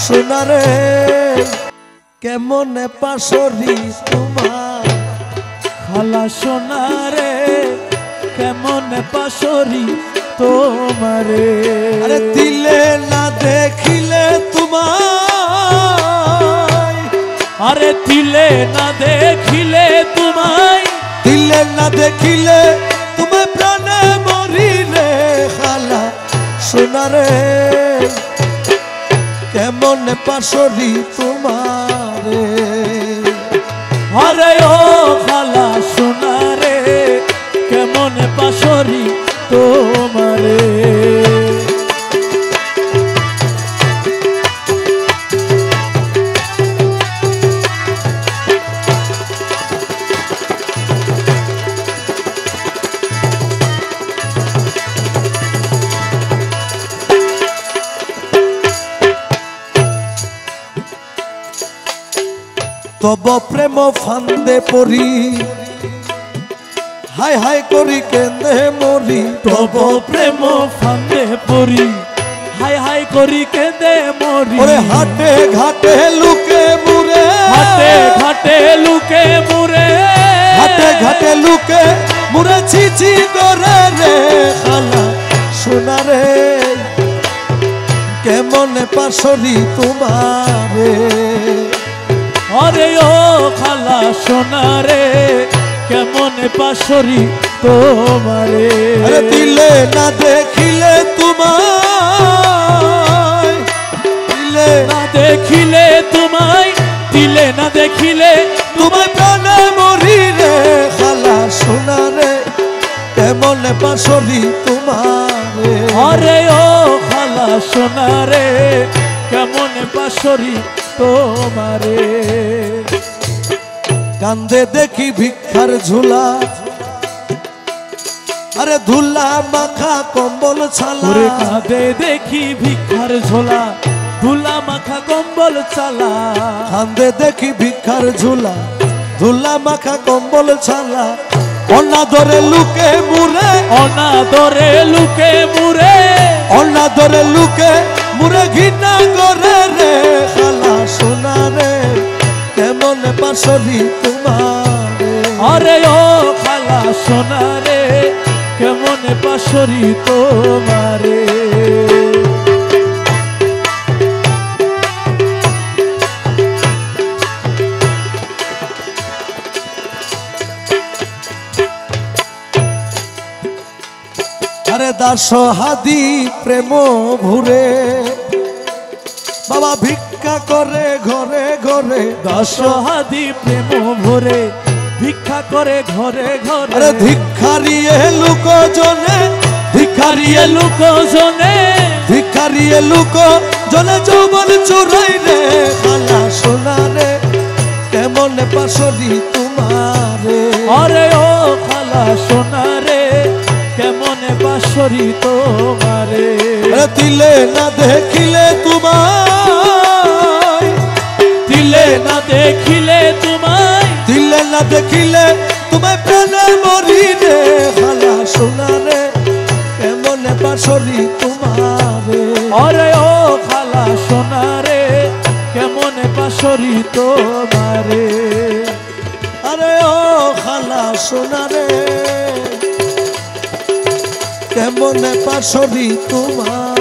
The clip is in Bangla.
সোনারে কেমন পাশরি তোমার খালা সোনারে কেমন পাশরি তোমারে আরে দিলে না দেখিলে তোমায় আরে দিলে না দেখিলে তোমায় দিলে না দেখিলে তুমি প্রাণে মরিলে খালা সোনারে কেমন পাশরি তোমারে আরে ও খালা সোনারে কেমন পাশরি তোমারে তব প্রেম ফান্দে পড়ি হাই হাই করি কেন্দে মরি তব প্রেম ফান্দে পড়ি হাই হাই করি কেঁদে মরি ওরে হাটে ঘাটে লুকে মুরে হাটে ঘাটে লুকে মুরে হাটে ঘাটে লুকে মুরে ছিছি করে রে খালা সোনারে কেমন পাশরি তোমারে আরে ও খালা সোনারে কেমন পাশরি তোমারে আরে দিলে না দেখিলে তোমায় দিলে না দেখিলে তোমায় দিলে না দেখিলে তোমায় প্রাণে মরি রে খালা সোনারে কেমন পাশরি তোমারে আরে ও খালা সোনারে কেমন পাশরি তোমারে কান্দে দেখি ভিক্ষার ঝুলা আরে ধুলা মাখা কম্বল ছালা ওরে কাঁদে দেখি ভিক্ষার ঝোলা ধুলা মাখা কম্বল চালা কান্দে দেখি ভিক্ষার ঝুলা ধুলা মাখা কম্বল ছালা অনাদরে লুকে মুরে অনাদরে লুকে মুরে অনাদরে লুকে মুরে ঘৃণা করে রে খালা সোনারে কেমন পাশরি তোমারে আরে ও খালা সোনারে কেমন পাশরি তোমারে আরে দাস হাদি প্রেম ভুরে বাবা ভিক্ষা করে ঘরে ঘরে দশহাদি প্রেম ভরে ভিক্ষা করে ঘরে ঘরে আরে ধিক্ষারিয়ে লোক জনে ভিখারিয়ে লোক জনে ভিক্ষারিয়ে লোক জনে যৌবন চুরাই রে খালা সোনারে কেমন পাশরি তোমারে আরে ও খালা সোনারে কেমন পাশরি তোমারে দিলে না দেখিলে তোমায় দিলে না দেখিলে তোমায় দিলে না দেখিলে তোমায় প্রাণে মরি রে খালা সোনারে কেমন পাশরি তোমারে আরে ও খালা সোনারে কেমন পাশরি তোমারে আরে ও খালা সোনারে কেমন পাশরি তোমার